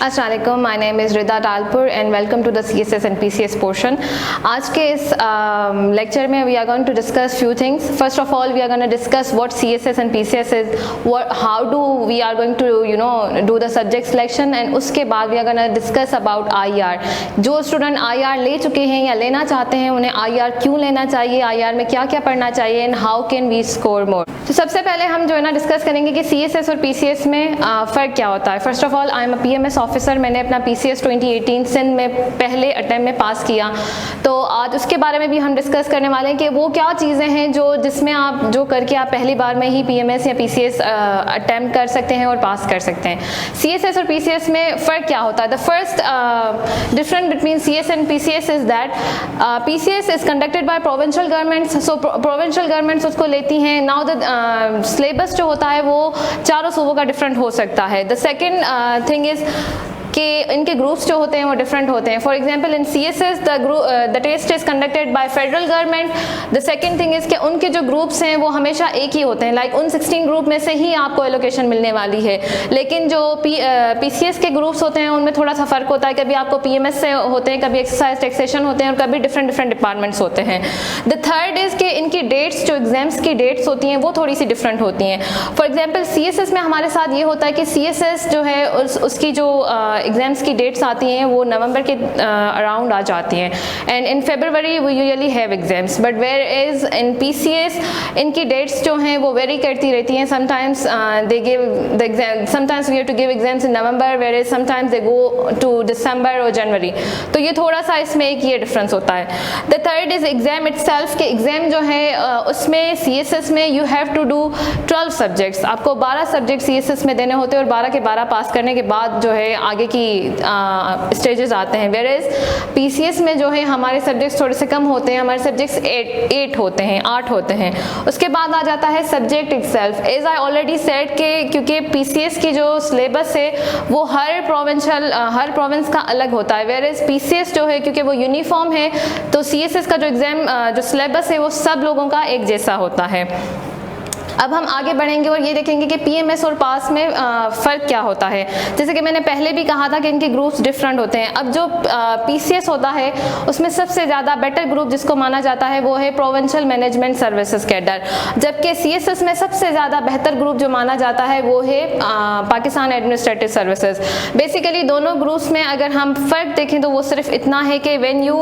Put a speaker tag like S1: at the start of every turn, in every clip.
S1: अस्सलाम वालेकुम, my name is Rida Talpur and welcome to the CSS and PCS portion. आज के इस लेक्चर में we are going to discuss few things. First of all we are going to discuss what CSS and PCS is, how do we are going to do the subject selection, and उसके बाद we are going to discuss about IR। जो student IR ले चुके हैं या लेना चाहते हैं उन्हें IR क्यों लेना चाहिए, IR में क्या क्या पढ़ना चाहिए and how can we score more. तो सबसे पहले हम जो है ना डिस्कस करेंगे कि CSS और PCS में फ़र्क क्या होता है। First of all I am a PMS officer. मैंने अपना PCS 2018 सिंध में पहले अटैम्प्ट में पास किया, तो आज उसके बारे में भी हम डिस्कस करने वाले हैं कि वो क्या चीज़ें हैं जो जिसमें आप जो करके आप पहली बार में ही PMS या PCS अटैम्प्ट कर सकते हैं और पास कर सकते हैं। CSS और PCS में फ़र्क क्या होता है। The first difference between CS and PCS is that PCS is conducted by provincial governments. So provincial governments उसको लेती हैं। नाउ द सिलेबस जो होता है वो चारों सूबों का डिफरेंट हो सकता है। द सेकेंड थिंग इज़ कि इनके ग्रुप्स जो होते हैं वो डिफरेंट होते हैं। For example in CSS the test is conducted by federal government. The second thing is कि उनके जो ग्रुप्स हैं वो हमेशा एक ही होते हैं, लाइक उन 16 ग्रुप में से ही आपको एलोकेशन मिलने वाली है। लेकिन जो PCS के ग्रुप्स होते हैं उनमें थोड़ा सा फ़र्क होता है। कभी आपको PMS से होते हैं, कभी एक्सरसाइज टैक्सेशन होते हैं और कभी डिफरेंट डिपार्टमेंट्स होते हैं। द थर्ड इज़ कि इनकी डेट्स, जो एग्जाम्स की डेट्स होती हैं वो थोड़ी सी डिफरेंट होती हैं। फॉर एग्जाम्पल CSS में हमारे साथ ये होता है कि CSS जो है उसकी जो एग्जाम्स की डेट्स आती हैं वो नवंबर के अराउंड आ जाती हैं, and in February we usually have exams. But where is in PCS इनकी डेट्स जो हैं वो वेरी करती रहती हैं। Sometimes they give the exam, sometimes we have to give exams in November, where is sometimes they go to December और जनवरी। तो ये थोड़ा सा इसमें एक ये डिफरेंस होता है। The third is exam itself के एग्जाम जो है उसमें CSS में you have to do 12 subjects. आपको 12 सब्जेक्ट CSS में देने होते हैं और 12 के 12 पास करने के बाद जो है आगे की स्टेजेस आते हैं। वेयर PCS में जो है हमारे सब्जेक्ट्स थोड़े से कम होते हैं, हमारे सब्जेक्ट्स 8 होते हैं, 8 होते हैं। उसके बाद आ जाता है subject itself. As I already said के क्योंकि PCS की जो सिलेबस है वो हर प्रोविंस का अलग होता है, वेयर PCS जो है क्योंकि वो यूनिफॉर्म है तो CSS का जो एग्जाम जो सिलेबस है वो सब लोगों का एक जैसा होता है। अब हम आगे बढ़ेंगे और ये देखेंगे कि PMS और पास में फ़र्क क्या होता है। जैसे कि मैंने पहले भी कहा था कि इनके ग्रुप्स डिफरेंट होते हैं। अब जो PCS होता है उसमें सबसे ज़्यादा बेटर ग्रुप जिसको माना जाता है वो है प्रोविंशियल मैनेजमेंट सर्विसेज कैडर, जबकि CSS में सबसे ज़्यादा बेहतर ग्रुप जो माना जाता है वो है पाकिस्तान एडमिनिस्ट्रेटिव सर्विसेज। बेसिकली दोनों ग्रुप्स में अगर हम फ़र्क देखें तो वो सिर्फ इतना है कि when you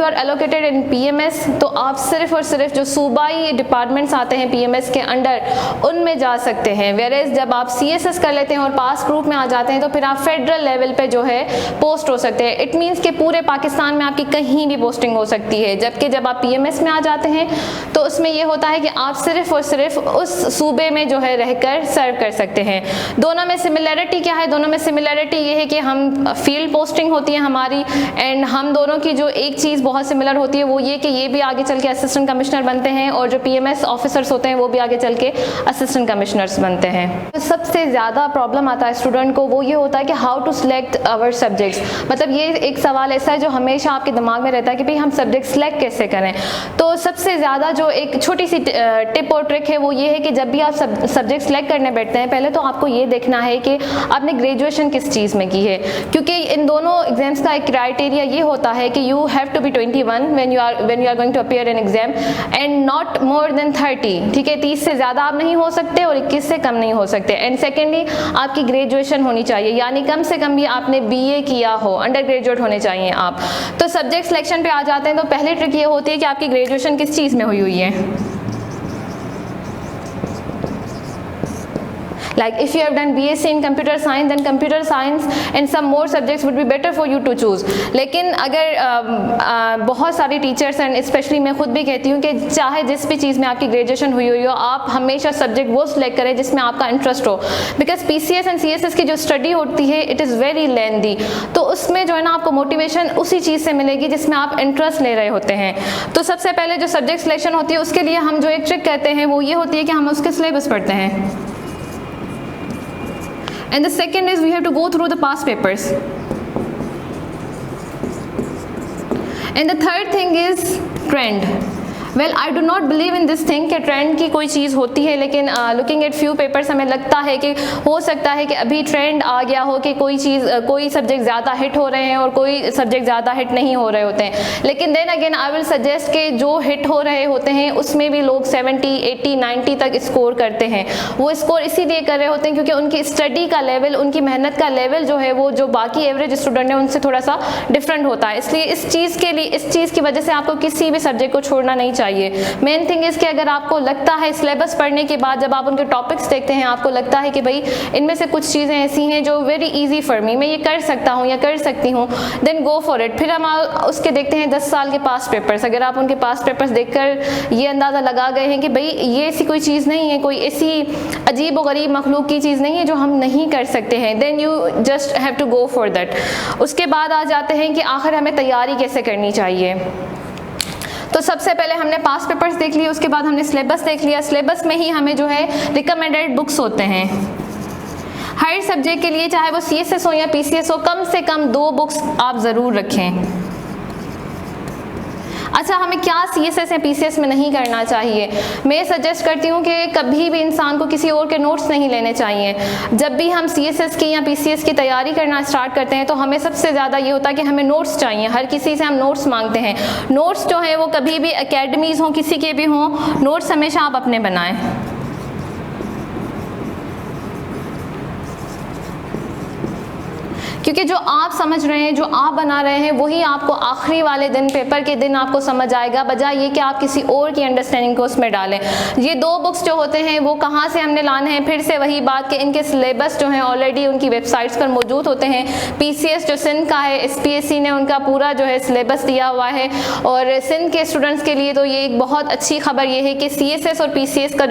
S1: are allocated in PMS तो आप सिर्फ और सिर्फ जो सूबाई डिपार्टमेंट्स आते हैं PMS के अंडर उनमें जा सकते हैं। वेयरएज जब आप CSS कर लेते हैं और पास ग्रुप में आ जाते हैं तो फिर आप फेडरल लेवल पे जो है पोस्ट हो सकते हैं। इट मींस कि पूरे पाकिस्तान में आपकी कहीं भी पोस्टिंग हो सकती है। जबकि जब आप PMS में आ जाते हैं तो उसमें यह होता है कि आप सिर्फ और सिर्फ उस सूबे में जो है रहकर सर्व कर सकते हैं। दोनों में सिमिलरिटी क्या है? दोनों में सिमिलरिटी ये है कि हम फील्ड पोस्टिंग होती है हमारी, एंड हम दोनों की जो एक चीज़ बहुत सिमिलर होती है वो ये कि ये भी आगे चल के असिस्टेंट कमिश्नर बनते हैं और जो PMS ऑफिसर्स होते हैं वो भी आगे चल के असिस्टेंट कमिश्नर्स बनते हैं। तो सबसे ज़्यादा प्रॉब्लम आता है स्टूडेंट को वो ये होता है कि how to select our subjects. मतलब ये एक सवाल ऐसा है जो हमेशा आपके दिमाग में रहता है कि भाई हम सब्जेक्ट सिलेक्ट कैसे करें। तो सबसे ज़्यादा जो एक छोटी सी टिप और ट्रिक है वो ये है कि जब भी आप सब्जेक्ट सिलेक्ट करने बैठते हैं पहले तो आपको ये देखना है कि आपने ग्रेजुएशन किस चीज़ में की है, क्योंकि इन दोनों एग्जाम्स का एक क्राइटेरिया ये होता है कि you have to be 21 when you are going to appear in exam and not more than 30। ठीक है, 30 से ज़्यादा आप नहीं हो सकते और 21 से कम नहीं हो सकते। एंड सेकेंडली आपकी ग्रेजुएशन होनी चाहिए, यानी कम से कम भी आपने BA किया हो, अंडर ग्रेजुएट होने चाहिए आप। तो सब्जेक्ट सिलेक्शन पे आ जाते हैं तो पहली ट्रिक ये होती है कि आपकी ग्रेजुएशन किस चीज़ में हुई है। Like if you have done BSc in computer science, then computer science and some more subjects would be better for you to choose. लेकिन अगर बहुत सारी टीचर्स एंड स्पेशली मैं खुद भी कहती हूँ कि चाहे जिस भी चीज़ में आपकी ग्रेजुएशन हुई हो आप हमेशा सब्जेक्ट वो सिलेक्ट करें जिसमें आपका इंटरेस्ट हो, बिकॉज PCS एंड CSS की जो स्टडी होती है इट इज़ वेरी लेंदी। तो उसमें जो है ना आपको मोटिवेशन उसी चीज़ से मिलेगी जिसमें आप इंटरेस्ट ले रहे होते हैं। तो सबसे पहले जो सब्जेक्ट सिलेक्शन होती है उसके लिए हम जो एक ट्रिक करते हैं वो ये होती है कि हम उसके सिलेबस पढ़ते हैं। And the second is we have to go through the past papers. And the third thing is trend. Well I do not believe in this thing कि ट्रेंड की कोई चीज़ होती है, लेकिन लुकिंग एट फ्यू पेपर्स हमें लगता है कि हो सकता है कि अभी ट्रेंड आ गया हो कि कोई सब्जेक्ट ज़्यादा हिट हो रहे हैं और कोई सब्जेक्ट ज़्यादा हिट नहीं हो रहे होते हैं। लेकिन then again I will suggest कि जो हिट हो रहे होते हैं उसमें भी लोग 70, 80, 90 तक स्कोर करते हैं। वो स्कोर इसीलिए कर रहे होते हैं क्योंकि उनकी स्टडी का लेवल, उनकी मेहनत का लेवल जो है वो जो बाकी एवरेज स्टूडेंट है उनसे थोड़ा सा डिफरेंट होता है। इसलिए इस चीज़ की वजह से आपको किसी भी सब्जेक्ट को छोड़ना नहीं चाहिए। मेन थिंग इज़ कि अगर आपको लगता है सिलेबस पढ़ने के बाद जब आप उनके टॉपिक्स देखते हैं आपको लगता है कि भाई इनमें से कुछ चीज़ें ऐसी हैं जो वेरी इजी फॉर मी, मैं ये कर सकता हूँ या कर सकती हूँ, देन गो फॉर इट। फिर हम उसके देखते हैं 10 साल के पास्ट पेपर्स। अगर आप उनके पास्ट पेपर्स देखकर ये अंदाज़ा लगा गए हैं कि भाई ये ऐसी कोई चीज़ नहीं है, कोई ऐसी अजीब व गरीब मखलूक की चीज़ नहीं है जो हम नहीं कर सकते हैं, then you just have to go for that. उसके बाद आ जाते हैं कि आखिर हमें तैयारी कैसे करनी चाहिए। तो सबसे पहले हमने पास्ट पेपर्स देख लिए, उसके बाद हमने सिलेबस देख लिया। सिलेबस में ही हमें जो है रिकमेंडेड बुक्स होते हैं हर सब्जेक्ट के लिए, चाहे वो CSS हो या PCS हो, कम से कम 2 बुक्स आप ज़रूर रखें। अच्छा, हमें क्या CSS या PCS में नहीं करना चाहिए? मैं सजेस्ट करती हूँ कि कभी भी इंसान को किसी और के नोट्स नहीं लेने चाहिए। जब भी हम CSS की या PCS की तैयारी करना स्टार्ट करते हैं तो हमें सबसे ज़्यादा ये होता है कि हमें नोट्स चाहिए। हर किसी से हम नोट्स मांगते हैं। नोट्स जो है वो कभी भी एकेडमीज़ हों, किसी के भी हों, नोट्स हमेशा आप अपने बनाएं। क्योंकि जो आप समझ रहे हैं, जो आप बना रहे हैं, वही आपको आखिरी वाले दिन, पेपर के दिन आपको समझ आएगा, बजाय ये कि आप किसी और की अंडरस्टैंडिंग को उसमें डालें। ये 2 बुक्स जो होते हैं वो कहाँ से हमने लाने हैं? फिर से वही बात कि इनके सिलेबस जो हैं ऑलरेडी उनकी वेबसाइट्स पर मौजूद होते हैं। PCS जो सिंध का है, SPSC ने उनका पूरा जो है सिलेबस दिया हुआ है। और सिंध के स्टूडेंट्स के लिए तो ये एक बहुत अच्छी खबर ये है कि CSS और PCS का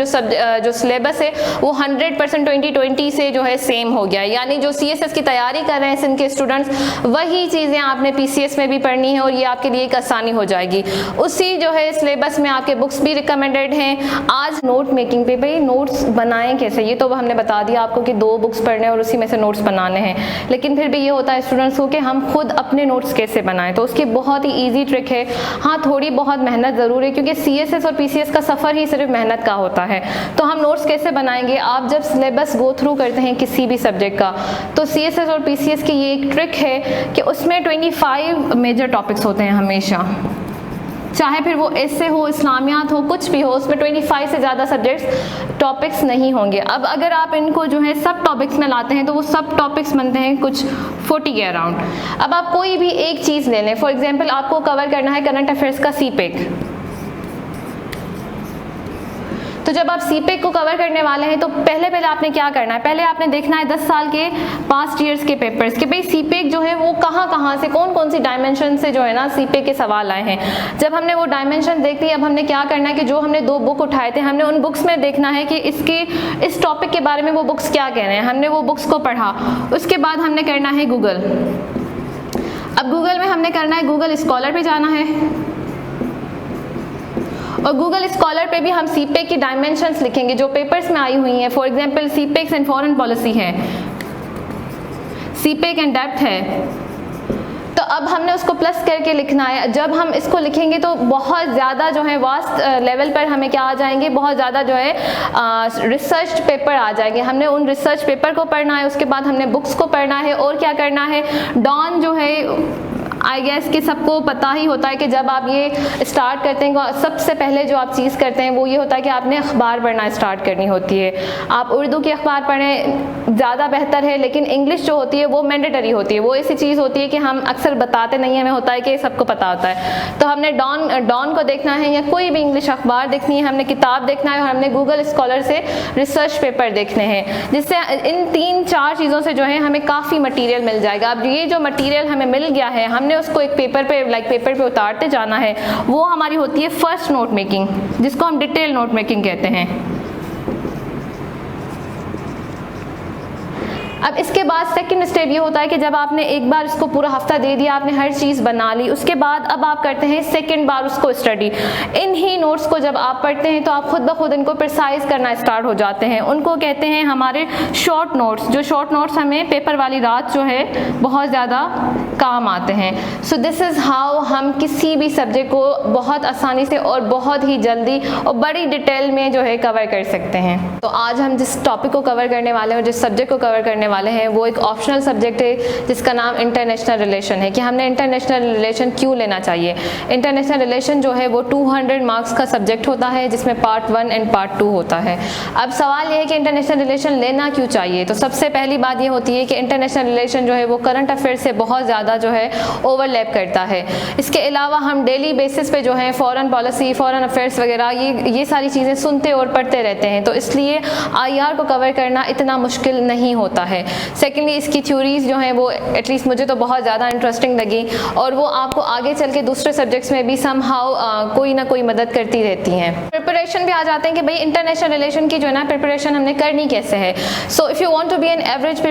S1: जो सिलेबस है वो 100% 2020 से जो है सेम हो गया है। यानी जो CSS की तैयारी कर रहे हैं के स्टूडेंट्स, वही चीज़ें आपने PCS में भी पढ़नी है और ये आपके लिए एक आसानी हो जाएगी। उसी जो है सिलेबस में आपके बुक्स भी रिकमेंडेड हैं। आज नोट मेकिंग पे, भाई नोट्स बनाएं कैसे, ये तो हमने बता दिया आपको कि 2 बुक्स पढ़ने और उसी में से नोट्स बनाने हैं। लेकिन फिर भी ये होता है स्टूडेंट्स को कि हम खुद अपने नोट्स कैसे बनाएं, तो उसकी बहुत ही ईजी ट्रिक है। हाँ, थोड़ी बहुत मेहनत ज़रूर है क्योंकि CSS और PCS का सफ़र ही सिर्फ मेहनत का होता है। तो हम नोट्स कैसे बनाएंगे? आप जब सिलेबस गो थ्रू करते हैं किसी भी सब्जेक्ट का, तो CSS और PCS की ये एक ट्रिक है कि उसमें 25 मेजर टॉपिक्स होते हैं हमेशा, चाहे फिर वो ऐसे हो, इस्लामियात हो, कुछ भी हो, उसमें 25 से ज़्यादा सब्जेक्ट्स टॉपिक्स नहीं होंगे। अब अगर आप इनको जो है सब टॉपिक्स में लाते हैं तो वो सब टॉपिक्स बनते हैं कुछ 40 के अराउंड। अब आप कोई भी एक चीज़ ले लें, फॉर एग्जांपल आपको कवर करना है करंट अफेयर्स का CPEC। तो जब आप CPEC को कवर करने वाले हैं तो पहले आपने क्या करना है? पहले आपने देखना है 10 साल के पास्ट ईयर्स के पेपर्स कि भाई CPEC जो है वो कहाँ से, कौन सी डायमेंशन से जो है ना CPEC के सवाल आए हैं। जब हमने वो डायमेंशन देख ली, अब हमने क्या करना है कि जो हमने 2 बुक उठाए थे, हमने उन बुक्स में देखना है कि इस टॉपिक के बारे में वो बुक्स क्या कह रहे हैं। हमने वो बुक्स को पढ़ा, उसके बाद हमने करना है गूगल। अब गूगल में हमने करना है, गूगल स्कॉलर पे जाना है और गूगल स्कॉलर पे भी हम CPEC की डायमेंशंस लिखेंगे जो पेपर्स में आई हुई हैं। For example CPEC and foreign policy है, CPEC एंड डेप्थ है, तो अब हमने उसको प्लस करके लिखना है। जब हम इसको लिखेंगे तो बहुत ज़्यादा जो है वास्ट लेवल पर हमें क्या आ जाएंगे, बहुत ज़्यादा जो है रिसर्च पेपर आ जाएंगे। हमने उन रिसर्च पेपर को पढ़ना है, उसके बाद हमने बुक्स को पढ़ना है और क्या करना है, डॉन जो है आई गेस कि सबको पता ही होता है कि जब आप ये स्टार्ट करते हैं सबसे पहले जो आप चीज़ करते हैं वो ये होता है कि आपने अखबार पढ़ना स्टार्ट करनी होती है। आप उर्दू की अखबार पढ़ें ज़्यादा बेहतर है, लेकिन इंग्लिश जो होती है वो मैंडेटरी होती है। वो ऐसी चीज़ होती है कि हम अक्सर बताते नहीं हैं, हमें होता है कि सबको पता होता है। तो हमने डॉन को देखना है या कोई भी इंग्लिश अखबार देखनी है, हमने किताब देखना है और हमने गूगल स्कॉलर से रिसर्च पेपर देखने हैं, जिससे इन 3-4 चीज़ों से जो है हमें काफ़ी मटीरियल मिल जाएगा। अब ये जो मटीरियल हमें मिल गया है, हमने उसको एक पेपर पे उतारते जाना है। वो हमारी होती है फर्स्ट नोट मेकिंग, जिसको हम डिटेल नोट मेकिंग कहते हैं। अब इसके बाद सेकंड स्टेप ये होता है कि जब आपने एक बार इसको पूरा हफ्ता दे दिया, आपने हर चीज़ बना ली, उसके बाद अब आप करते हैं सेकंड बार उसको स्टडी। इन ही नोट्स को जब आप पढ़ते हैं तो आप खुद ब खुद इनको प्रिसाइज करना स्टार्ट हो जाते हैं। उनको कहते हैं हमारे शॉर्ट नोट्स। जो शॉर्ट नोट्स हमें पेपर वाली रात जो है बहुत ज़्यादा काम आते हैं। सो दिस इज़ हाउ हम किसी भी सब्जेक्ट को बहुत आसानी से और बहुत ही जल्दी और बड़ी डिटेल में जो है कवर कर सकते हैं। तो आज हम जिस टॉपिक को कवर करने वाले हैं और जिस सब्जेक्ट को कवर करने वाले हैं वो एक ऑप्शनल सब्जेक्ट है जिसका नाम इंटरनेशनल रिलेशन है। कि हमने इंटरनेशनल रिलेशन क्यों लेना चाहिए। इंटरनेशनल रिलेशन जो है वो 200 मार्क्स का सब्जेक्ट होता है जिसमें पार्ट 1 एंड पार्ट 2 होता है। अब सवाल ये है कि इंटरनेशनल रिलेशन लेना क्यों चाहिए। तो सबसे पहली बात ये होती है कि इंटरनेशनल रिलेशन जो है वो करंट अफेयर से बहुत ज़्यादा जो है ओवरलैप करता है। इसके अलावा हम डेली बेसिस पे जो है फॉरेन पॉलिसी, फॉरेन अफेयर्स वगैरह ये सारी चीज़ें सुनते और पढ़ते रहते हैं। तो इसलिए IR को कवर करना इतना मुश्किल नहीं होता है। सेकेंडली इसकी थ्योरीज जो हैं वो एटलीस्ट मुझे तो बहुत ज़्यादा इंटरेस्टिंग लगी और वो आपको आगे चल के दूसरे सब्जेक्ट्स में भी समहाउ कोई ना कोई मदद करती रहती हैं। प्रिपरेशन भी आ जाते हैं कि भाई इंटरनेशनल रिलेशन की जो है ना प्रिपरेशन हमने करनी कैसे है। So if you want to be an average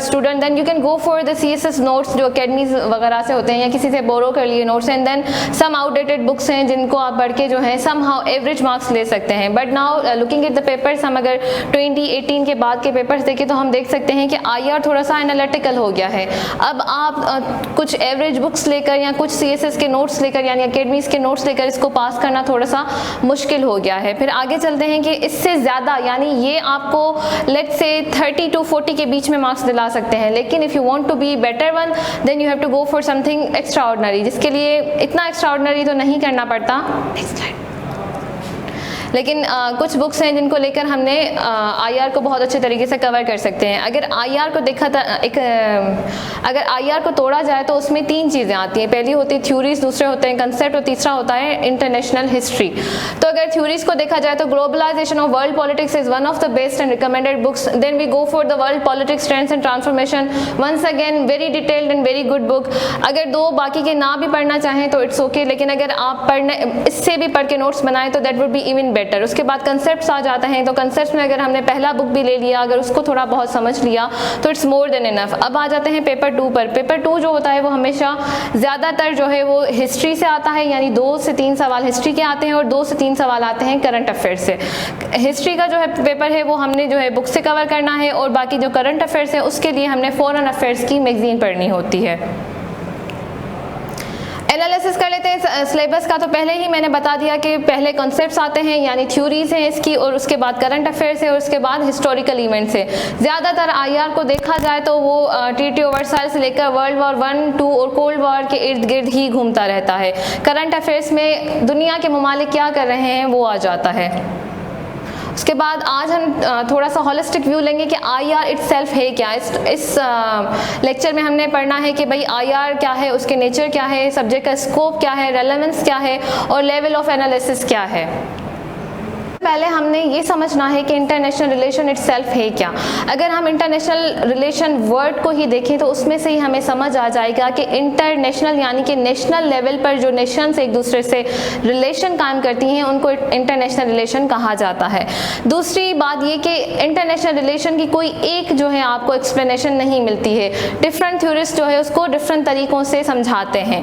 S1: student then you can go for the CSS notes जो अकेडमीज वगैरह से होते हैं या किसी से बोरो कर लिए notes and then some outdated books हैं जिनको आप पढ़ के जो है समहाउ एवरेज मार्क्स ले सकते हैं। But now looking at the papers, हम अगर 2018 के बाद के पेपर्स देखें तो हम देख सकते हैं कि IR थोड़ा सा एनालिटिकल हो गया है। अब आप कुछ एवरेज बुक्स लेकर या कुछ CSS के नोट्स लेकर यानी अकेडमीज के नोट्स लेकर इसको पास करना थोड़ा सा मुश्किल हो गया है। फिर आगे चलते हैं कि इससे ज़्यादा यानी ये आपको लेट्स से 30 to 40 के बीच में मार्क्स दिला सकते हैं। लेकिन if you want to be better one then you have to go for something extraordinary, जिसके लिए इतना एक्स्ट्रा ऑर्डिनरी तो नहीं करना पड़ता। Next slide. लेकिन कुछ बुक्स हैं जिनको लेकर हमने IR को बहुत अच्छे तरीके से कवर कर सकते हैं। अगर IR को देखा था अगर IR को तोड़ा जाए तो उसमें 3 चीज़ें आती हैं। पहली होती है थ्योरीज, दूसरे होते हैं कंसेप्ट और तीसरा होता है इंटरनेशनल हिस्ट्री। तो अगर थ्योरीज को देखा जाए तो globalisation of world politics is one of the best and recommended books. Then we go for the world politics trends and transformation, once again very detailed and very good book. अगर 2 बाकी के ना भी पढ़ना चाहें तो इट्स ओके, लेकिन अगर आप इससे भी पढ़ के नोट्स बनाएं तो that would be even better. उसके बाद कंसेप्ट्स आ जाते हैं। तो कंसेप्ट्स में अगर हमने पहला बुक भी ले लिया, अगर उसको थोड़ा बहुत समझ लिया तो इट्स मोर देन इनफ। अब आ जाते हैं पेपर 2 पर। पेपर 2 जो होता है वो हमेशा ज़्यादातर जो है वो हिस्ट्री से आता है, यानी 2 से 3 सवाल हिस्ट्री के आते हैं और 2 से 3 सवाल आते हैं करंट अफेयर से। हिस्ट्री का जो है पेपर है वो हमने जो है बुक से कवर करना है और बाकी जो करंट अफेयर्स है उसके लिए हमने फॉरेन अफेयर्स की मैगजीन पढ़नी होती है। एनालिसिस कर लेते हैं सिलेबस का। तो पहले ही मैंने बता दिया कि पहले कॉन्सेप्ट्स आते हैं यानी थ्योरीज हैं इसकी, और उसके बाद करंट अफेयर्स है और उसके बाद हिस्टोरिकल इवेंट्स है। ज़्यादातर IR को देखा जाए तो वो ट्रीटी ऑफ वर्साइल्स से लेकर वर्ल्ड वॉर 1, 2 और कोल्ड वॉर के इर्द गिर्द ही घूमता रहता है। करंट अफेयर्स में दुनिया के ममालिक क्या कर रहे हैं वो आ जाता है। उसके बाद आज हम थोड़ा सा होलिस्टिक व्यू लेंगे कि IR इटसेल्फ है क्या। इस लेक्चर में हमने पढ़ना है कि भाई IR क्या है, उसके नेचर क्या है, सब्जेक्ट का स्कोप क्या है, रेलेवेंस क्या है और लेवल ऑफ एनालिसिस क्या है। पहले हमने ये समझना है कि इंटरनेशनल रिलेशन इटसेल्फ है क्या। अगर हम इंटरनेशनल रिलेशन वर्ड को ही देखें तो उसमें से ही हमें समझ आ जाएगा कि इंटरनेशनल यानी कि नेशनल लेवल पर जो नेशंस एक दूसरे से रिलेशन कायम करती हैं उनको इंटरनेशनल रिलेशन कहा जाता है। दूसरी बात ये कि इंटरनेशनल रिलेशन की कोई एक जो है आपको एक्सप्लेनेशन नहीं मिलती है। डिफरेंट थ्योरिस्ट जो है उसको डिफरेंट तरीक़ों से समझाते हैं।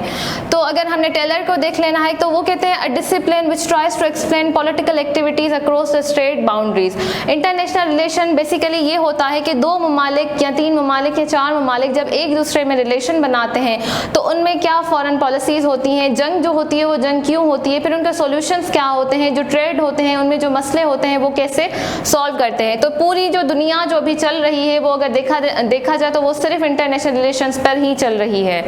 S1: तो अगर हमने टेलर को देख लेना है तो वो कहते हैं a discipline which tries to explain political activities across the state boundaries. International relation basically ये होता है कि 2 ममालिक या 3 ममालिक या 4 ममालिक जब एक दूसरे में रिलेशन बनाते हैं तो उनमें क्या फॉरेन पॉलिसीज़ होती हैं, जंग जो होती है वो जंग क्यों होती है, फिर उनके सॉल्यूशंस क्या होते हैं, जो ट्रेड होते हैं उनमें जो मसले होते हैं वो कैसे सॉल्व करते हैं। तो पूरी जो दुनिया जो अभी चल रही है वो अगर देखा जाए तो वो सिर्फ इंटरनेशनल रिलेशंस पर ही चल रही है।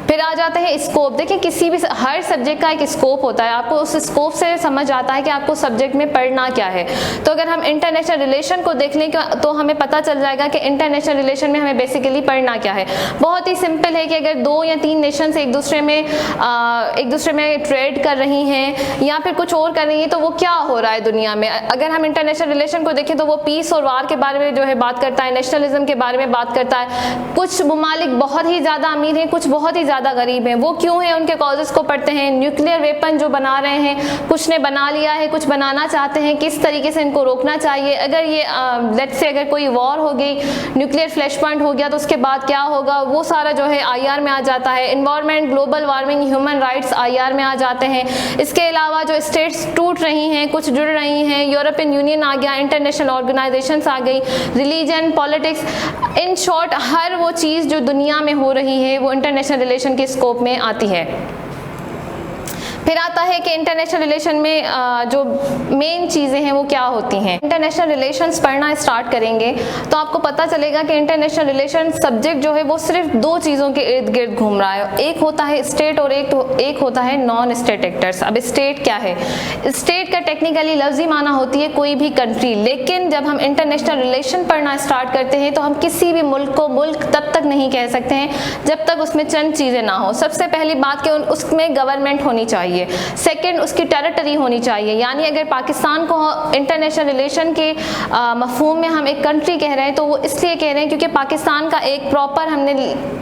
S1: फिर आ जाते हैं स्कोप। देखिए किसी भी हर सब्जेक्ट का एक स्कोप होता है, आपको उस स्कोप से समझ आता है कि आपको सब्जेक्ट में पढ़ना क्या है। तो अगर हम इंटरनेशनल रिलेशन को देख लें तो हमें पता चल जाएगा कि इंटरनेशनल रिलेशन में हमें बेसिकली पढ़ना क्या है। बहुत ही सिंपल है कि अगर 2 या 3 नेशंस एक दूसरे में ट्रेड कर रही हैं या फिर कुछ और कर रही हैं तो वो क्या हो रहा है दुनिया में। अगर हम इंटरनेशनल रिलेशन को देखें तो वो पीस और वार के बारे में जो है बात करता है, नेशनलिज्म के बारे में बात करता है। कुछ ममालिक बहुत ही ज़्यादा अमीर हैं, कुछ बहुत ही ज़्यादा ज़्यादा गरीब हैं। वो क्यों है, उनके कॉजेज़ को पढ़ते हैं। न्यूक्लियर वेपन जो बना रहे हैं, कुछ ने बना लिया है, कुछ बनाना चाहते हैं, किस तरीके से इनको रोकना चाहिए। अगर ये लेट्स से अगर कोई वॉर हो गई, न्यूक्लियर फ्लैश पॉइंट हो गया, तो उसके बाद क्या होगा, वो सारा जो है IR में आ जाता है। Environment, global warming, human rights IR में आ जाते हैं। इसके अलावा जो स्टेट्स टूट रही हैं, कुछ जुड़ रही हैं, यूरोपियन यूनियन आ गया, इंटरनेशनल ऑर्गेनाइजेशंस आ गई, रिलीजन, पॉलिटिक्स, इन शॉर्ट हर वो चीज़ जो दुनिया में हो रही है वो इंटरनेशनल रिलेशन के स्कोप में आती है। फिर आता है कि इंटरनेशनल रिलेशन में जो मेन चीज़ें हैं वो क्या होती हैं। इंटरनेशनल रिलेशंस पढ़ना स्टार्ट करेंगे तो आपको पता चलेगा कि इंटरनेशनल रिलेशन सब्जेक्ट जो है वो सिर्फ दो चीज़ों के इर्द गिर्द घूम रहा है। एक होता है स्टेट और एक होता है नॉन स्टेट एक्टर्स। अब स्टेट क्या है? स्टेट का टेक्निकली लफ्जी माना होती है कोई भी कंट्री, लेकिन जब हम इंटरनेशनल रिलेशन पढ़ना स्टार्ट करते हैं तो हम किसी भी मुल्क को मुल्क तब तक नहीं कह सकते हैं जब तक उसमें चंद चीज़ें ना हो। सबसे पहली बात कि उसमें गवर्नमेंट होनी चाहिए। सेकंड, उसकी टेरिटरी होनी चाहिए। यानी अगर पाकिस्तान को इंटरनेशनल रिलेशन के मफहूम में हम एक कंट्री कह रहे हैं तो वो इसलिए कह रहे हैं क्योंकि पाकिस्तान का एक प्रॉपर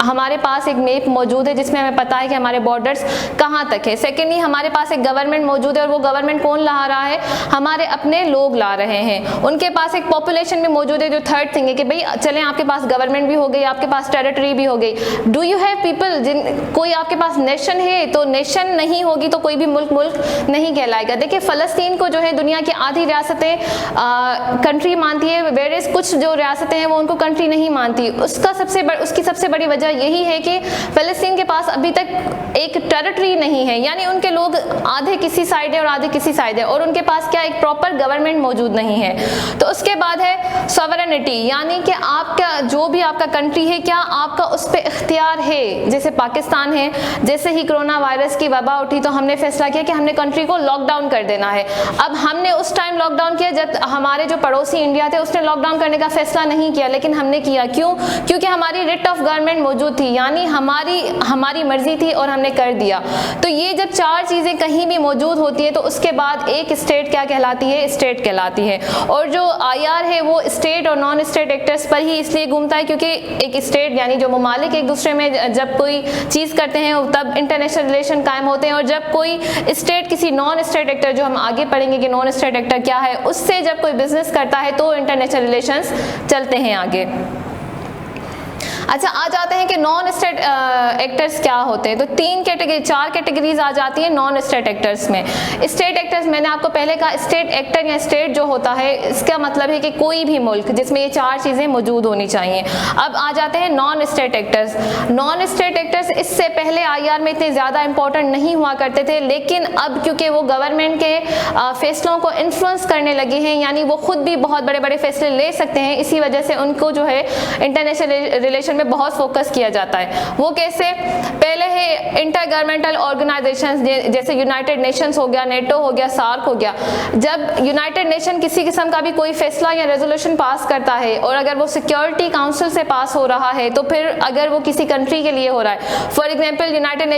S1: हमारे पास एक मैप मौजूद है जिसमें हमें पता है कि हमारे बॉर्डर्स कहाँ तक है। सेकेंडली, हमारे पास एक गवर्नमेंट मौजूद है और वो गवर्नमेंट कौन ला रहा है? हमारे अपने लोग ला रहे हैं। उनके पास एक पॉपुलेशन भी मौजूद है। जो थर्ड थिंग है कि भाई चलें आपके पास गवर्नमेंट भी हो गई, आपके पास टेरिटरी भी हो गई, डू यू हैव पीपल, कोई आपके पास नेशन है? तो नेशन नहीं होगी तो कोई भी मुल्क नहीं कहलाएगा। देखिए फ़लस्तीन को जो है दुनिया की आधी रियासतें कंट्री मानती है, वेरेस कुछ जो रियासतें हैं वो उनको कंट्री नहीं मानती। उसकी सबसे बड़ी वजह यही है कि फ़लस्तीन के पास अभी तक एक टेरिटरी नहीं है, यानी उनके लोग आधे किसी साइड है और आधे किसी साइड है, और उनके पास क्या एक प्रॉपर गवर्नमेंट मौजूद नहीं है। तो उसके बाद है सॉवरेनिटी, यानी कि आपका जो भी आपका कंट्री है क्या आपका उस पर इख्तियार है। जैसे पाकिस्तान है, जैसे ही कोरोना वायरस की वबा उठी तो हमने फैसला किया कि हमने कंट्री को लॉकडाउन कर देना है। अब हमने उस टाइम लॉकडाउन किया जब हमारे जो पड़ोसी इंडिया थे उसने लॉकडाउन करने का फैसला नहीं किया, लेकिन हमने किया। क्यों? क्योंकि हमारी रिट ऑफ गवर्नमेंट मौजूद थी, यानी हमारी मर्जी थी और हमने कर दिया। तो ये जब चार चीज़ें कहीं भी मौजूद होती है तो उसके बाद एक स्टेट क्या कहलाती है? स्टेट कहलाती है। और जो IR है वो स्टेट और नॉन स्टेट एक्टर्स पर ही इसलिए घूमता है क्योंकि एक स्टेट यानी जो ममालिक एक दूसरे में जब कोई चीज़ करते हैं तब इंटरनेशनल रिलेशन कायम होते हैं, और जब कोई स्टेट किसी नॉन स्टेट एक्टर, जो हम आगे पढ़ेंगे कि नॉन स्टेट एक्टर क्या है, उससे जब कोई बिजनेस करता है तो इंटरनेशनल रिलेशंस चलते हैं आगे। अच्छा, आ जाते हैं कि नॉन स्टेट एक्टर्स क्या होते हैं। तो चार कैटेगरीज आ जाती है नॉन स्टेट एक्टर्स में। स्टेट एक्टर्स मैंने आपको पहले कहा, स्टेट एक्टर या स्टेट जो होता है इसका मतलब है कि कोई भी मुल्क जिसमें ये चार चीज़ें मौजूद होनी चाहिए। अब आ जाते हैं non state actors. Non state actors इससे पहले IR में इतने ज़्यादा इंपॉर्टेंट नहीं हुआ करते थे, लेकिन अब क्योंकि वो गवर्नमेंट के फैसलों को इन्फ्लुएंस करने लगे हैं, यानी वो खुद भी बहुत बड़े बड़े फैसले ले सकते हैं, इसी वजह से उनको जो है इंटरनेशनल रिलेशन में बहुत फोकस किया जाता है। वो कैसे? पहले है इंटर गवर्नमेंटल ऑर्गेनाइजेशंस, जैसे यूनाइटेड नेशंस हो गया, नेटो हो गया, सार्क हो गया। जब यूनाइटेड नेशन किसी किस्म का भी कोई फैसला या रेजोल्यूशन पास करता है और अगर वो सिक्योरिटी काउंसिल से पास हो रहा है, तो फिर अगर वो किसी कंट्री के लिए हो रहा है, फॉर एग्जाम्पल यूनाइटेड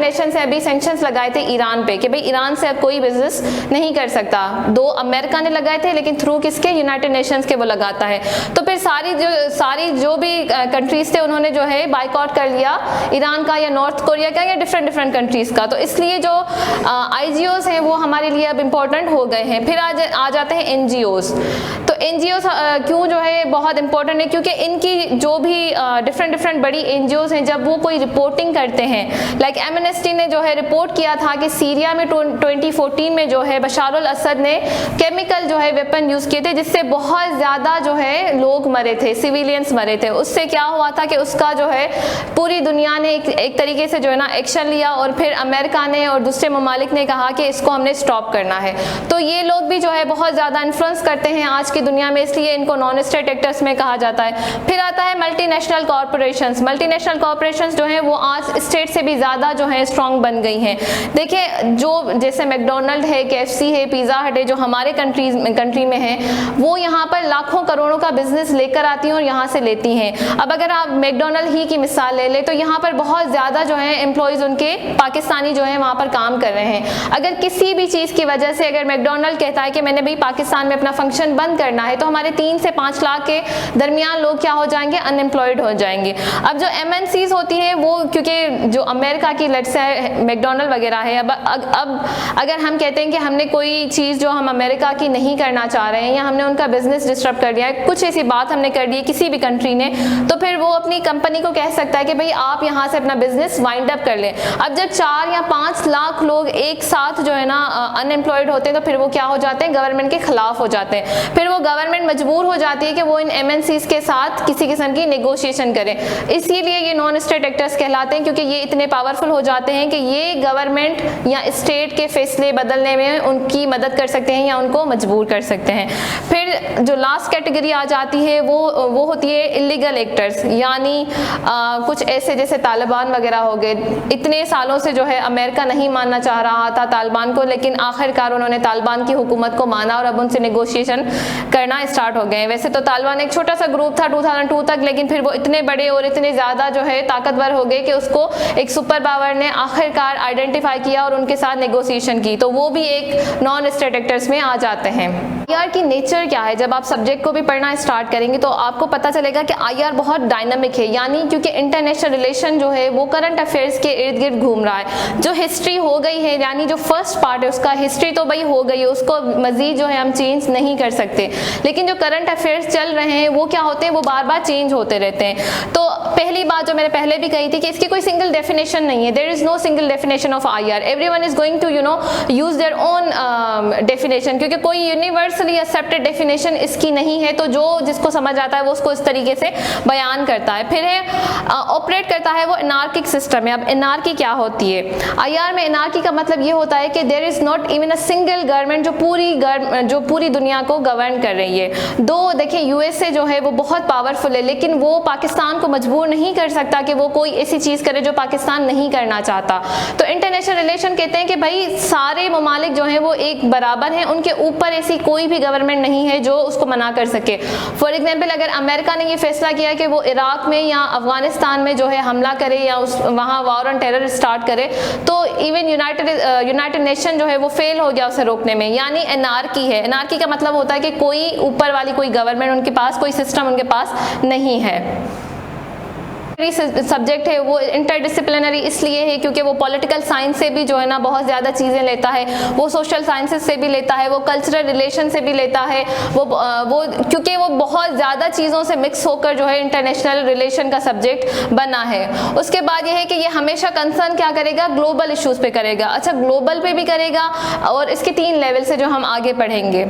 S1: नेशन से अभी सैंक्शंस लगाए थे ईरान पे कि भाई ईरान से अब कोई बिजनेस नहीं कर सकता। 2 अमेरिका ने लगाए थे, लेकिन थ्रू किसके? यूनाइटेड नेशंस के वो लगाता है। तो फिर सारी जो भी कंट्रीज थे उन्होंने जो है बाइकआउट कर लिया ईरान का या नॉर्थ कोरिया का या डिफरेंट कंट्रीज का। तो इसलिए जो IGOs हैं वो हमारे लिए अब इम्पोर्टेंट हो गए हैं। फिर आ जाते हैं NGOs। तो NGOs क्यों जो है बहुत इंपॉर्टेंट है? क्योंकि इनकी जो भी डिफरेंट बड़ी NGOs हैं, जब वो कोई रिपोर्टिंग करते हैं, लाइक एमनेस्टी ने जो है रिपोर्ट किया था कि सीरिया में 2014 में जो है बशार अल असद ने केमिकल जो है वेपन यूज़ किए थे, जिससे बहुत ज़्यादा जो है लोग मरे थे, सिविलियंस मरे थे। उससे क्या हुआ था कि उसका जो है पूरी दुनिया ने एक तरीके से जो है ना एक्शन लिया, और फिर अमेरिका ने और दूसरे ममालिक ने कहा कि इसको हमने स्टॉप करना है। तो ये लोग भी जो है बहुत ज़्यादा इन्फ्लुएंस करते हैं आज की दुनिया में, इसलिए इनको नॉन स्टेट एक्टर्स में कहा जाता है। फिर आता है मल्टीनेशनल कॉरपोरेशंस। मल्टीनेशनल कॉरपोरेशंस जो है वो आज स्टेट से भी ज़्यादा जो है स्ट्रॉन्ग बन गई हैं। देखिए, जो जैसे मैकडोनल्ड है, KFC है, पिज़्ज़ा हट है, जो हमारे कंट्री में है, वो यहाँ पर लाखों करोड़ों का बिजनेस लेकर आती हैं और यहाँ से लेती हैं। अब अगर आप मैकडोनल्ड ही की मिसाल ले लें तो यहाँ पर बहुत ज़्यादा जो है एम्प्लॉयज़ उनके पाकिस्तानी जो है वहाँ पर काम कर रहे हैं। अगर किसी भी चीज़ की वजह से अगर मैकडोनल्ड कहता है कि मैंने भाई पाकिस्तान में अपना फंक्शन बंद करना करना है तो हमारे 3 से 5 लाख के दरमियान लोग क्या हो जाएंगे, अनएम्प्लॉयड हो जाएंगे। अब जो MNCs होती हैं वो, क्योंकि जो अमेरिका की लेट्स से मैकडॉनल्ड वगैरह है, अब अगर हम कहते हैं कि हमने कोई चीज़ जो हम अमेरिका की नहीं करना चाह रहे हैं या हमने उनका बिजनेस डिस्टर्ब कर दिया है, कुछ ऐसी बात हमने कर दी है किसी भी कंट्री ने, तो फिर वो अपनी कंपनी को कह सकता है कि भाई आप यहाँ से अपना बिजनेस वाइंड अप कर लें। अब जब 4 या 5 लाख लोग एक साथ जो है ना अनएम्प्लॉयड होते हैं तो फिर वो क्या हो जाते हैं, गवर्नमेंट के खिलाफ हो जाते हैं। फिर वो गवर्नमेंट मजबूर हो जाती है कि वो इन MNCs के साथ किसी किस्म की नेगोशिएशन करें। इसीलिए ये नॉन स्टेट एक्टर्स कहलाते हैं, क्योंकि ये इतने पावरफुल हो जाते हैं कि ये गवर्नमेंट या स्टेट के फैसले बदलने में उनकी मदद कर सकते हैं या उनको मजबूर कर सकते हैं। फिर जो लास्ट कैटेगरी आ जाती है वो होती है इलीगल एक्टर्स, यानी कुछ ऐसे जैसे तालिबान वगैरह हो गए। इतने सालों से जो है अमेरिका नहीं मानना चाह रहा था तालिबान को, लेकिन आखिरकार उन्होंने तालिबान की हुकूमत को माना और अब उनसे नेगोशिएशन करना स्टार्ट हो गए। वैसे तो तालिबान एक छोटा सा ग्रुप था 2002 तक, लेकिन फिर वो इतने बड़े और इतने ज़्यादा जो है ताकतवर हो गए कि उसको एक सुपर पावर ने आखिरकार आइडेंटिफाई किया और उनके साथ नेगोशिएशन की, तो वो भी एक नॉन स्टेट एक्टर्स में आ जाते हैं। IR की नेचर क्या है, जब आप सब्जेक्ट को भी पढ़ना स्टार्ट करेंगे तो आपको पता चलेगा कि IR बहुत डायनामिक है, यानी क्योंकि इंटरनेशनल रिलेशन जो है वो करंट अफेयर्स के इर्द गिर्द घूम रहा है। जो हिस्ट्री हो गई है, यानी जो फर्स्ट पार्ट है उसका हिस्ट्री तो भाई हो गई है, उसको मजीद जो है हम चेंज नहीं कर सकते, लेकिन जो करंट अफेयर्स चल रहे हैं वो क्या होते हैं, वो बार बार चेंज होते रहते हैं। तो पहली बात जो मैंने पहले भी कही थी कि इसकी कोई सिंगल डेफिनेशन नहीं है, there is no single definition of IR, everyone is going to use their own definition, क्योंकि कोई यूनिवर्सली एक्सेप्टेड डेफिनेशन इसकी नहीं है। तो जो जिसको समझ आता है वो उसको इस तरीके से बयान करता है। फिर है ऑपरेट करता है वो एनार्किक सिस्टम है। अब एनार्की क्या होती है, IR में एनार्की का मतलब ये होता है कि there is not even a single government जो पूरी दुनिया को गवर्न कर रही है। दो देखिए USA जो है वो बहुत पावरफुल है, लेकिन वो पाकिस्तान को मजबूर नहीं कर सकता कि वो कोई ऐसी चीज़ करे जो पाकिस्तान नहीं करना चाहता। तो इंटरनेशनल रिलेशन कहते हैं कि भाई सारे ममालिक जो हैं वो एक बराबर हैं, उनके ऊपर ऐसी कोई भी गवर्नमेंट नहीं है जो उसको मना कर सके। फॉर एग्जाम्पल अगर अमेरिका ने ये फैसला किया कि वो इराक में या अफगानिस्तान में जो है हमला करे या वहाँ वॉर ऑन टेरर स्टार्ट करे, तो इवन यूनाइटेड नेशन जो है वो फेल हो गया उसे रोकने में, यानी एनार्की है। एनार्की का मतलब होता है कि कोई ऊपर वाली कोई गवर्नमेंट उनके पास, कोई सिस्टम उनके पास नहीं है। सब्जेक्ट है वो इंटरडिसिप्लिनरी इसलिए है क्योंकि वो पॉलिटिकल साइंस से भी जो है ना बहुत ज़्यादा चीज़ें लेता है, वो सोशल साइंसेस से भी लेता है, वो कल्चरल रिलेशन से भी लेता है, वो क्योंकि वो बहुत ज़्यादा चीज़ों से मिक्स होकर जो है इंटरनेशनल रिलेशन का सब्जेक्ट बना है। उसके बाद ये है कि ये हमेशा कंसर्न क्या करेगा, ग्लोबल इश्यूज़ पे करेगा। अच्छा, ग्लोबल पे भी करेगा और इसके 3 लेवल से जो हम आगे पढ़ेंगे।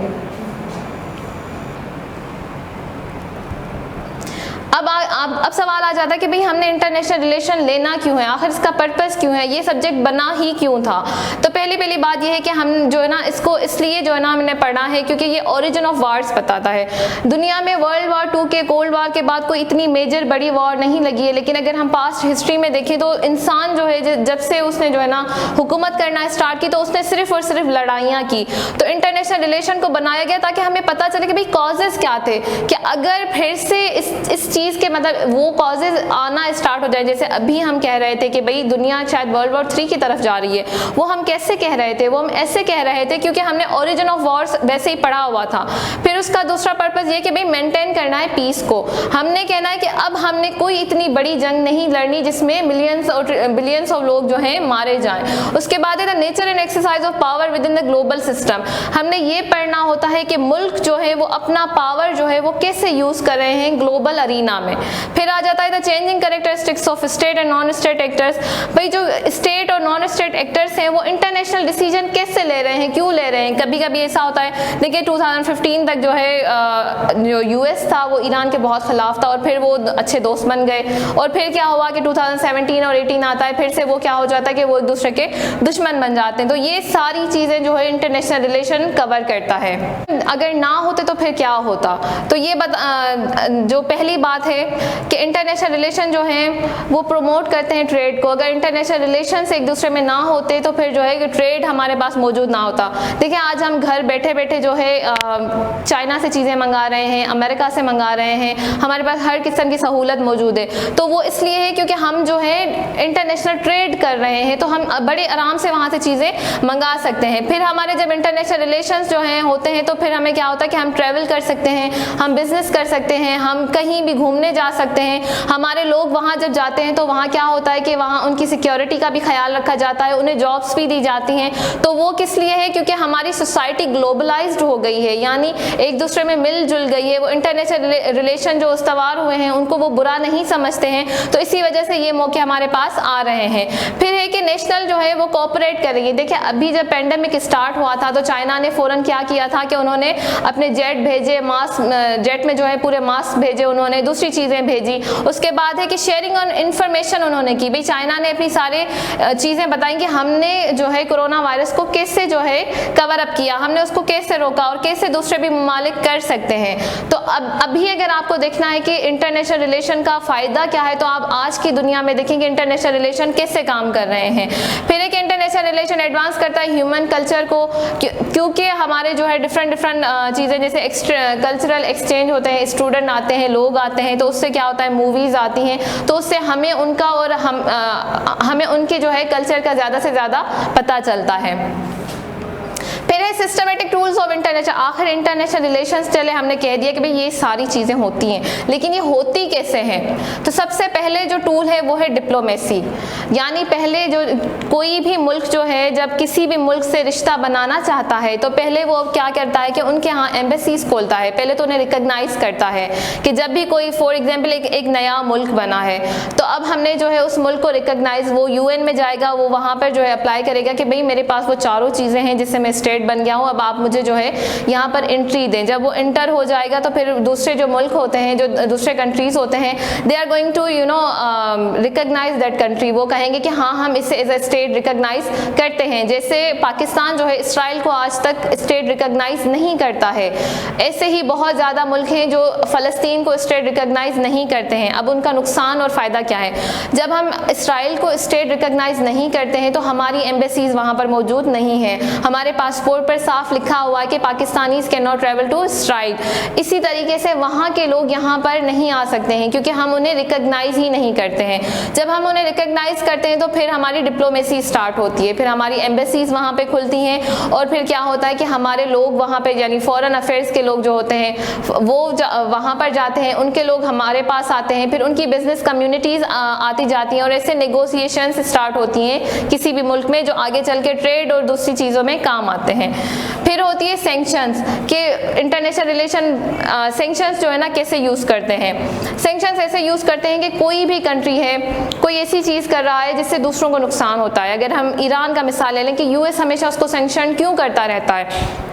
S1: अब सवाल आ जाता है कि भाई हमने इंटरनेशनल रिलेशन लेना क्यों है, आखिर इसका पर्पस क्यों है, ये सब्जेक्ट बना ही क्यों था। तो पहली बात ये है कि हम जो है ना इसको इसलिए जो है ना हमने पढ़ा है क्योंकि ये ओरिजिन ऑफ वार्स बताता है। दुनिया में वर्ल्ड वॉर 2 के, कोल्ड वॉर के बाद कोई इतनी मेजर बड़ी वॉर नहीं लगी है, लेकिन अगर हम पास्ट हिस्ट्री में देखें तो इंसान जो है जब से उसने जो है ना हुकूमत करना स्टार्ट की तो उसने सिर्फ और सिर्फ लड़ाइयाँ की। तो इंटरनेशनल रिलेशन को बनाया गया ताकि हमें पता चले कि भाई कॉजेज क्या थे, कि अगर फिर से इस चीज़ के मतलब वो कॉजेज आना स्टार्ट हो जाए, जैसे अभी हम कह रहे थे कि भाई दुनिया शायद वर्ल्ड वॉर 3 की तरफ जा रही है, वो हम कैसे कह रहे थे, वो हम ऐसे कह रहे थे क्योंकि हमने ओरिजिन ऑफ वॉर्स वैसे ही पढ़ा हुआ था। फिर उसका दूसरा पर्पस ये कि भाई मेंटेन करना है पीस को, हमने कहना है कि अब हमने कोई इतनी बड़ी जंग नहीं लड़नी जिसमें बिलियंस ऑफ लोग जो हैं मारे जाएं। उसके बाद है the nature and exercise of power with in the global system, हमने ये पढ़ना होता है कि मुल्क जो है वो अपना पावर जो है वो कैसे यूज कर रहे हैं ग्लोबल अरीना में। फिर आ जाता है the changing characteristics of state and non state actors, भाई जो स्टेट और नॉन स्टेट एक्टर्स हैं वो इंटरनेशनल डिसीजन कैसे ले रहे हैं, क्यों ले रहे हैं। कभी कभी ऐसा होता है, देखिए 2015 तक जो है जो US था वो ईरान के बहुत खिलाफ था और फिर वो अच्छे दोस्त बन गए, और फिर क्या हुआ कि 2017 और 18 आता है, फिर से वो क्या हो जाता है कि वो एक दूसरे के दुश्मन बन जाते हैं। तो ये सारी चीज़ें जो है इंटरनेशनल रिलेशन कवर करता है। अगर ना होते तो फिर क्या होता, तो ये जो पहली बात बात है कि इंटरनेशनल रिलेशन जो हैं वो प्रमोट करते हैं ट्रेड को। अगर इंटरनेशनल रिलेशंस एक दूसरे में ना होते तो फिर जो है कि ट्रेड हमारे पास मौजूद ना होता। देखिए आज हम घर बैठे बैठे जो है चाइना से चीज़ें मंगा रहे हैं, अमेरिका से मंगा रहे हैं, हमारे पास हर किस्म की सहूलत मौजूद है। तो वो इसलिए है क्योंकि हम जो है इंटरनेशनल ट्रेड कर रहे हैं, तो हम बड़े आराम से वहाँ से चीज़ें मंगा सकते हैं। फिर हमारे जब इंटरनेशनल रिलेशंस जो हैं होते हैं तो फिर हमें क्या होता है कि हम ट्रैवल कर सकते हैं, हम बिजनेस कर सकते हैं, हम कहीं भी घूमने जा सकते हैं। हमारे लोग वहाँ जब जाते हैं तो वहाँ क्या होता है कि वहाँ उनकी सिक्योरिटी का भी ख्याल रखा जाता है, उन्हें जॉब्स भी दी जाती हैं। तो वो किस लिए है? क्योंकि हमारी सोसाइटी ग्लोबलाइज्ड हो गई है, यानी एक दूसरे में मिलजुल गई है। वो इंटरनेशनल रिलेशन जो उस्तवार हुए हैं उनको वो बुरा नहीं समझते हैं, तो इसी वजह से ये मौके हमारे पास आ रहे हैं। फिर है कि नेशनल जो है वो कोऑपरेट कर रही है। देखिए अभी जब पेंडेमिक स्टार्ट हुआ था तो चाइना ने फ़ौरन क्या किया था कि उन्होंने अपने जेट भेजे, मास्क जेट में जो है पूरे मास्क भेजे, उन्होंने दूसरी चीज़ें भेजी। उसके बाद है कि शेयरिंग ऑन इंफॉर्मेशन उन्होंने की। भाई चाइना ने अपनी सारे चीज़ें बताई कि हमने जो है कोरोना वायरस को कैसे जो है कवर अप किया, हमने उसको कैसे रोका और कैसे दूसरे भी ममालिक कर सकते हैं। तो अभी अगर आपको देखना है कि इंटरनेशनल रिलेशन का फ़ायदा क्या है तो आप आज की दुनिया में देखेंगे इंटरनेशनल रिलेशन कैसे काम कर रहे हैं। फिर एक इंटरनेशनल रिलेशन एडवांस करता है ह्यूमन कल्चर को, क्योंकि हमारे जो है डिफरेंट चीज़ें जैसे कल्चरल एक्सचेंज होते हैं, स्टूडेंट आते हैं, लोग आते हैं, तो उससे क्या होता है मूवीज़ आती हैं, तो उससे हमें उनका और हमें उनके जो है कल्चर का ज़्यादा से ज़्यादा पता चलता है। फिर है सिस्टमेटिक टूल्स ऑफ इंटरनेशनल। आखिर इंटरनेशनल रिलेशंस चले हमने कह दिया कि भाई ये सारी चीज़ें होती हैं, लेकिन ये होती कैसे हैं? तो सबसे पहले जो टूल है वो है डिप्लोमेसी। यानी पहले जो कोई भी मुल्क जो है जब किसी भी मुल्क से रिश्ता बनाना चाहता है तो पहले वो क्या करता है कि उनके यहाँ एम्बेसीज खोलता है। पहले तो उन्हें रिकग्नाइज करता है कि जब भी कोई फॉर एग्जाम्पल एक नया मुल्क बना है तो अब हमने जो है उस मुल्क को रिकग्नाइज, वो UN में जाएगा, वो वहाँ पर जो है अप्लाई करेगा कि भाई मेरे पास वो चारों चीज़ें हैं जिससे मैं स्टेट बन गया हूँ, अब आप मुझे जो है यहाँ पर एंट्री दें। जब वो इंटर हो जाएगा तो फिर दूसरे जो मुल्क होते हैं, जो दूसरे कंट्रीज होते हैं, they are going to recognise that country. वो कहेंगे कि हाँ हम इसे एज ए स्टेट रिकग्नाइज करते हैं। जैसे पाकिस्तान जो है इसराइल को आज तक स्टेट रिकग्नाइज नहीं करता है, ऐसे ही बहुत ज़्यादा मुल्क हैं जो फ़लस्तीन को स्टेट रिकग्नाइज नहीं करते हैं। अब उनका नुकसान और फ़ायदा क्या है? जब हम इसराइल को स्टेट रिकग्नाइज नहीं करते हैं तो हमारी एम्बेसीज वहाँ पर मौजूद नहीं है, हमारे पासपोर्ट पर साफ लिखा हुआ है कि Pakistanis can not travel to Israel. इसी तरीके से वहाँ के लोग यहाँ पर नहीं आ सकते हैं क्योंकि हम उन्हें रिकग्नाइज ही नहीं करते हैं। जब हम उन्हें रिकग्नाइज करते हैं तो फिर हमारी डिप्लोमेसी स्टार्ट होती है, फिर हमारी एम्बेसीज वहाँ पे खुलती हैं और फिर क्या होता है कि हमारे लोग वहाँ पे यानी फॉरेन अफेयर्स के लोग जो होते हैं वो वहाँ पर जाते हैं, उनके लोग हमारे पास आते हैं, फिर उनकी बिजनेस कम्युनिटीज़ आती जाती हैं और ऐसे नेगोशिएशंस स्टार्ट होती हैं किसी भी मुल्क में जो आगे चल के ट्रेड और दूसरी चीज़ों में काम आते हैं। फिर होती है सैंक्शंस के इंटरनेशनल रिलेशन सैंक्शंस जो है ना कैसे यूज़ करते हैं। सैंक्शंस ऐसे यूज़ करते हैं कि कोई भी कंट्री है, कोई ऐसी चीज़ कर रहा है जिससे दूसरों को नुकसान होता है। अगर हम ईरान का मिसाल ले लें कि US हमेशा उसको सैंक्शन क्यों करता रहता है?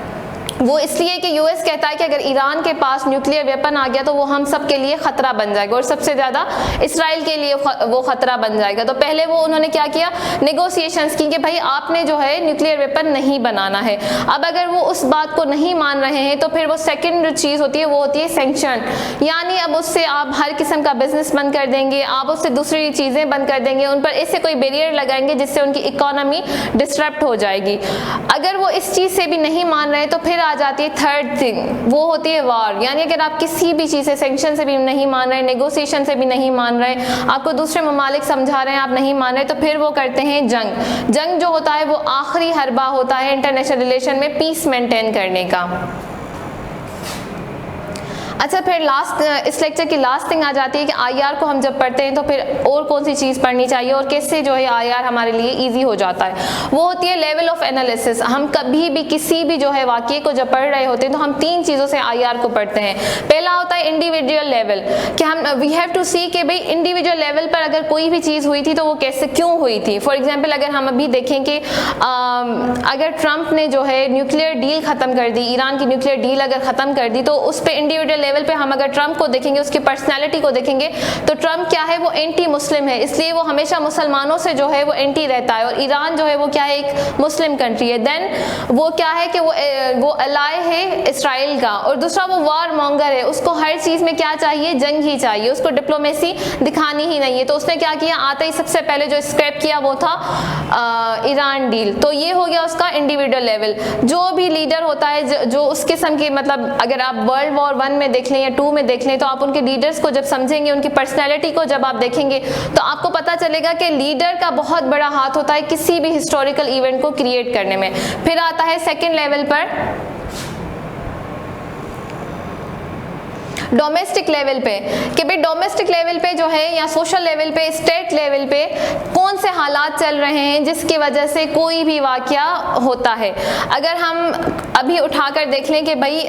S1: वो इसलिए कि US कहता है कि अगर ईरान के पास न्यूक्लियर वेपन आ गया तो वो हम सब के लिए ख़तरा बन जाएगा और सबसे ज़्यादा इसराइल के लिए वो ख़तरा बन जाएगा। तो पहले वो उन्होंने क्या किया, नेगोशिएशंस की कि भाई आपने जो है न्यूक्लियर वेपन नहीं बनाना है। अब अगर वो उस बात को नहीं मान रहे हैं तो फिर वो सेकेंड जो चीज़ होती है वो होती है सैंक्शन, यानी अब उससे आप हर किस्म का बिजनेस बंद कर देंगे, आप उससे दूसरी चीज़ें बंद कर देंगे, उन पर ऐसे कोई बैरियर लगाएंगे जिससे उनकी इकोनॉमी डिस्टर्ब हो जाएगी। अगर वो इस चीज़ से भी नहीं मान रहे तो फिर आ जाती है थर्ड थिंग, वो होती है वार। यानी अगर आप किसी भी चीज़ से, सैंक्शन से भी नहीं मान रहे, नेगोशिएशन से भी नहीं मान रहे, आपको दूसरे ममालिक समझा रहे हैं आप नहीं मान रहे, तो फिर वो करते हैं जंग। जंग जो होता है वो आखिरी हरबा होता है इंटरनेशनल रिलेशन में पीस मेंटेन करने का। अच्छा, फिर लास्ट इस लेक्चर की लास्ट थिंग आ जाती है कि IR को हम जब पढ़ते हैं तो फिर और कौन सी चीज़ पढ़नी चाहिए और कैसे जो है IR हमारे लिए इजी हो जाता है। वो होती है लेवल ऑफ एनालिसिस। हम कभी भी किसी भी जो है वाक़ये को जब पढ़ रहे होते हैं तो हम 3 चीज़ों से IR को पढ़ते हैं। पहला होता है इंडिविजुअल लेवल, कि हम वी हैव टू सी कि भाई इंडिविजुअल लेवल पर अगर कोई भी चीज़ हुई थी तो वो कैसे क्यों हुई थी। फॉर एग्जाम्पल अगर हम अभी देखें कि अगर ट्रंप ने जो है न्यूक्लियर डील ख़त्म कर दी, ईरान की न्यूक्लियर डील अगर ख़त्म कर दी, तो उस पर इंडिविजुअल लेवल पे हम अगर ट्रम्प को देखेंगे, उसकी पर्सनैलिटी को देखेंगे, तो ट्रम्प क्या है, वो एंटी मुस्लिम है, इसलिए वो हमेशा मुसलमानों से जो है वो एंटी रहता है। और ईरान जो है वो क्या है, एक मुस्लिम कंट्री है। देन वो क्या है कि वो अलाय है इसराइल का। और दूसरा वो वार मॉन्गर है, उसको हर चीज़ में क्या चाहिए, जंग ही चाहिए, उसको डिप्लोमेसी दिखानी ही नहीं है। तो उसने क्या किया, आते ही सबसे पहले जो स्क्रैप किया वो था ईरान डील। तो ये हो गया उसका इंडिविजुअल लेवल। जो भी लीडर होता है जो उस किस्म की, मतलब अगर आप वर्ल्ड वॉर 1 में देख लें या 2 में देख लें, तो आप उनके लीडर्स को जब समझेंगे, उनकी पर्सनैलिटी को जब आप देखेंगे, तो आपको पता चलेगा कि लीडर का बहुत बड़ा हाथ होता है किसी भी हिस्टोरिकल इवेंट को क्रिएट करने में। फिर आता है सेकेंड लेवल पर डोमेस्टिक लेवल पे, कि भाई डोमेस्टिक लेवल पे जो है या सोशल लेवल पे, स्टेट लेवल पे कौन से हालात चल रहे हैं जिसकी वजह से कोई भी वाकया होता है। अगर हम अभी उठाकर देख लें कि भाई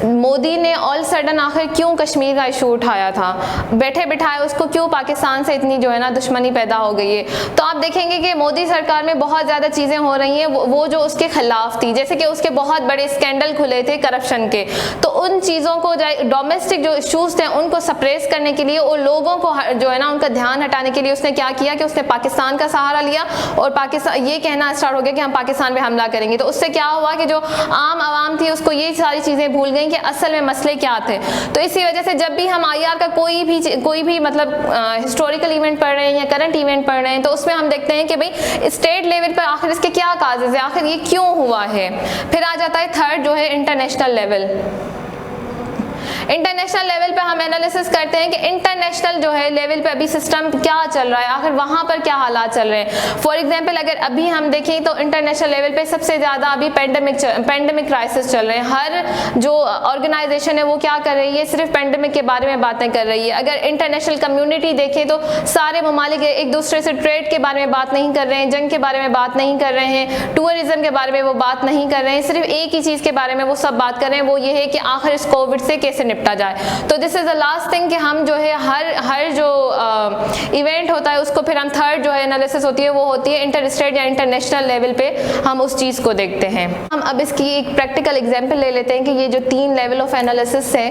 S1: मोदी ने ऑल सडन आखिर क्यों कश्मीर का इशू उठाया था, बैठे बिठाए उसको क्यों पाकिस्तान से इतनी जो है ना दुश्मनी पैदा हो गई है, तो आप देखेंगे कि मोदी सरकार में बहुत ज़्यादा चीज़ें हो रही हैं वो जो उसके खिलाफ थी, जैसे कि उसके बहुत बड़े स्कैंडल खुले थे करप्शन के। तो उन चीज़ों को डोमेस्टिक जो इश्यूज थे उनको सप्रेस करने के लिए और लोगों को जो है ना उनका ध्यान हटाने के लिए उसने क्या किया कि उसने पाकिस्तान का सहारा लिया और पाकिस्तान ये कहना स्टार्ट हो गया कि हम पाकिस्तान पे हमला करेंगे। तो उससे क्या हुआ कि जो आम आवाम थी उसको ये सारी चीज़ें भूल गई कि असल में मसले क्या थे। तो इसी वजह से जब भी हम IR का कोई भी मतलब हिस्टोरिकल इवेंट पढ़ रहे हैं या करंट इवेंट पढ़ रहे हैं, तो उसमें हम देखते हैं कि भाई स्टेट लेवल पर आखिर इसके क्या काजेज है, आखिर ये क्यों हुआ है। फिर आ जाता है थर्ड जो है इंटरनेशनल लेवल। इंटरनेशनल लेवल पे हम एनालिसिस करते हैं कि इंटरनेशनल जो है लेवल पे अभी सिस्टम क्या चल रहा है, आखिर वहाँ पर क्या हालात चल रहे हैं। फॉर एग्जांपल अगर अभी हम देखें तो इंटरनेशनल लेवल पे सबसे ज़्यादा अभी पेंडेमिक क्राइसिस चल रहे हैं। हर जो ऑर्गेनाइजेशन है वो क्या कर रही है, सिर्फ पेंडेमिक के बारे में बातें कर रही है। अगर इंटरनेशनल कम्युनिटी देखें तो सारे ममालिक एक दूसरे से ट्रेड के बारे में बात नहीं कर रहे हैं, जंग के बारे में बात नहीं कर रहे हैं, टूरिज्म के बारे में वो बात नहीं कर रहे हैं, सिर्फ एक ही चीज़ के बारे में वो सब बात कर रहे हैं, वो ये है कि आखिर इस कोविड से कैसे निपटा जाए। तो this is the last thing कि हम जो है हर जो इवेंट होता है उसको फिर हम थर्ड जो है एनालिसिस होती है वो होती है इंटर स्टेट या इंटरनेशनल लेवल पे हम उस चीज़ को देखते हैं। हम अब इसकी एक प्रैक्टिकल एग्जांपल ले लेते हैं कि ये जो 3 लेवल ऑफ एनालिसिस है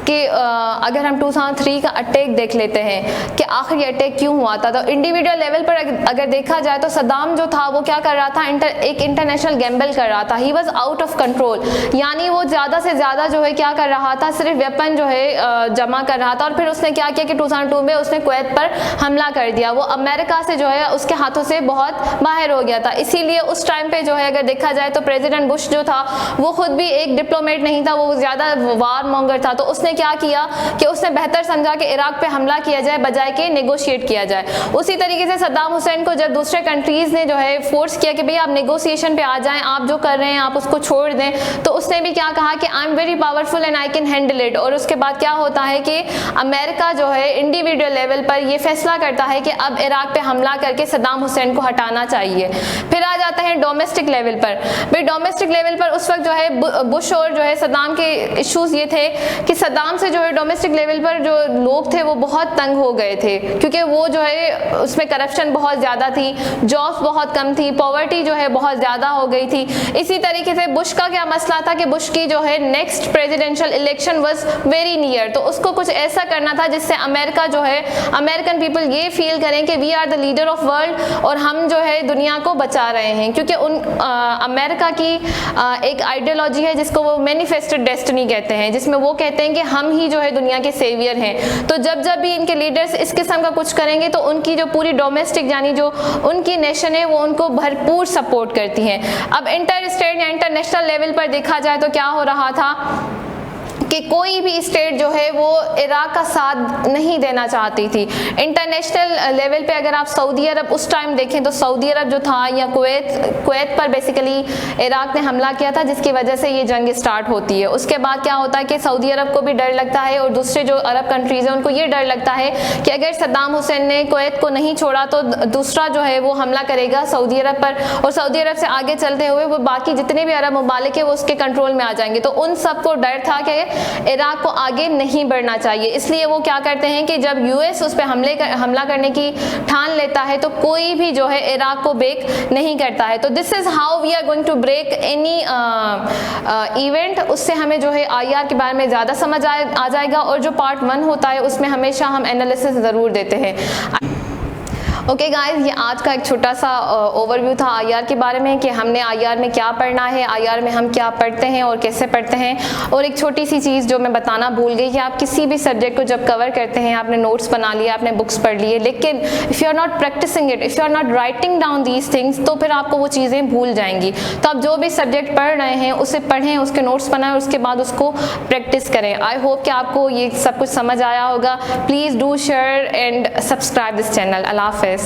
S1: कि अगर हम 2003 का अटैक देख लेते हैं कि आखिर ये अटैक क्यों हुआ था। तो इंडिविजुअल लेवल पर अगर देखा जाए तो सद्दाम जो था वो क्या कर रहा था, एक इंटरनेशनल गैम्बल कर रहा था। He was out of control, यानी वो ज़्यादा से ज़्यादा जो है क्या कर रहा था, सिर्फ वेपन जो है जमा कर रहा था। और फिर उसने क्या किया कि 2002 में उसने कुवैत पर हमला कर दिया। वो अमेरिका से जो है उसके हाथों से बहुत बाहर हो गया था। इसीलिए उस टाइम पे जो है अगर देखा जाए तो प्रेसिडेंट बुश जो था वो खुद भी एक डिप्लोमेट नहीं था, वो ज़्यादा वार मॉन्गर था। तो उसने क्या किया कि उसने बेहतर समझा कि इराक पे हमला किया जाए बजाय के नेगोशिएट किया जाए। उसी तरीके से सद्दाम हुसैन को जब दूसरे कंट्रीज़ ने जो है फोर्स किया कि भाई आप नेगोशिएशन पे आ जाएं, आप जो कर रहे हैं आप उसको छोड़ दें, तो उसने भी क्या कहा कि I am very powerful and I can handle it. और उसके बाद क्या होता है कि अमेरिका जो है इंडिविजुअल लेवल पर ये फैसला करता है कि अब इराक पे हमला करके सद्दाम हुसैन को हटाना चाहिए। फिर आ जाते हैं डोमेस्टिक लेवल पर। भाई डोमेस्टिक लेवल पर उस वक्त जो है बुश और जो है सद्दाम के इश्यूज ये थे कि सद्दाम से जो है डोमेस्टिक लेवल पर जो लोग थे वो बहुत तंग हो गए थे, क्योंकि वो जो है उसमें करप्शन बहुत ज़्यादा थी, जॉब्स बहुत कम थी, पॉवर्टी जो है बहुत ज़्यादा हो गई थी। इसी तरीके से बुश का क्या मसला था कि बुश की जो है next presidential election was very near, तो उसको कुछ ऐसा करना था जिससे अमेरिका जो है अमेरिकन पीपल ये फील करें कि we are the leader of world और हम जो है दुनिया को बचा रहे हैं। क्योंकि अमेरिका की एक आइडियोलॉजी है जिसको वो मैनिफेस्टेड डेस्टिनी कहते हैं, जिसमें वो कहते हैं कि हम ही जो है दुनिया के सेवियर हैं। तो जब भी इनके लीडर्स इस किस्म का कुछ करेंगे तो उनकी जो पूरी डोमेस्टिक यानी जो उनकी नेशन है वो उनको भरपूर सपोर्ट करती हैं। अब इंटर स्टेट या इंटरनेशनल लेवल पर देखा जाए तो क्या हो रहा था कि कोई भी स्टेट जो है वो इराक का साथ नहीं देना चाहती थी। इंटरनेशनल लेवल पे अगर आप सऊदी अरब उस टाइम देखें तो सऊदी अरब जो था या कुवैत पर बेसिकली इराक ने हमला किया था, जिसकी वजह से ये जंग स्टार्ट होती है। उसके बाद क्या होता है कि सऊदी अरब को भी डर लगता है और दूसरे जो अरब कंट्रीज़ हैं उनको ये डर लगता है कि अगर सद्दाम हुसैन ने कुवैत को नहीं छोड़ा तो दूसरा जो है वो हमला करेगा सऊदी अरब पर, और सऊदी अरब से आगे चलते हुए वो बाकी जितने भी अरब ममालिक है वो उसके कंट्रोल में आ जाएंगे। तो उन सबको डर था कि इराक को आगे नहीं बढ़ना चाहिए। इसलिए वो क्या करते हैं कि जब यूएस उस पर हमला करने की ठान लेता है तो कोई भी जो है इराक को ब्रेक नहीं करता है। तो this is how we are going to break any event. उससे हमें जो है आईआर के बारे में ज़्यादा समझ आ जाएगा, और जो पार्ट 1 होता है उसमें हमेशा हम एनालिसिस ज़रूर देते हैं। ओके गाइस, ये आज का एक छोटा सा ओवरव्यू था आईआर के बारे में कि हमने आईआर में क्या पढ़ना है, आईआर में हम क्या पढ़ते हैं और कैसे पढ़ते हैं। और एक छोटी सी चीज़ जो मैं बताना भूल गई कि आप किसी भी सब्जेक्ट को जब कवर करते हैं, आपने नोट्स बना लिए, आपने बुक्स पढ़ लिए, लेकिन if you are not practising it, if you are not writing down these things, तो फिर आपको वो चीज़ें भूल जाएंगी। तो आप जो भी सब्जेक्ट पढ़ रहे हैं उसे पढ़ें, उसके नोट्स बनाएं, उसके बाद उसको प्रैक्टिस करें। आई होप कि आपको ये सब कुछ समझ आया होगा। Please do share and subscribe this channel. अल्लाह हाफ़िज़।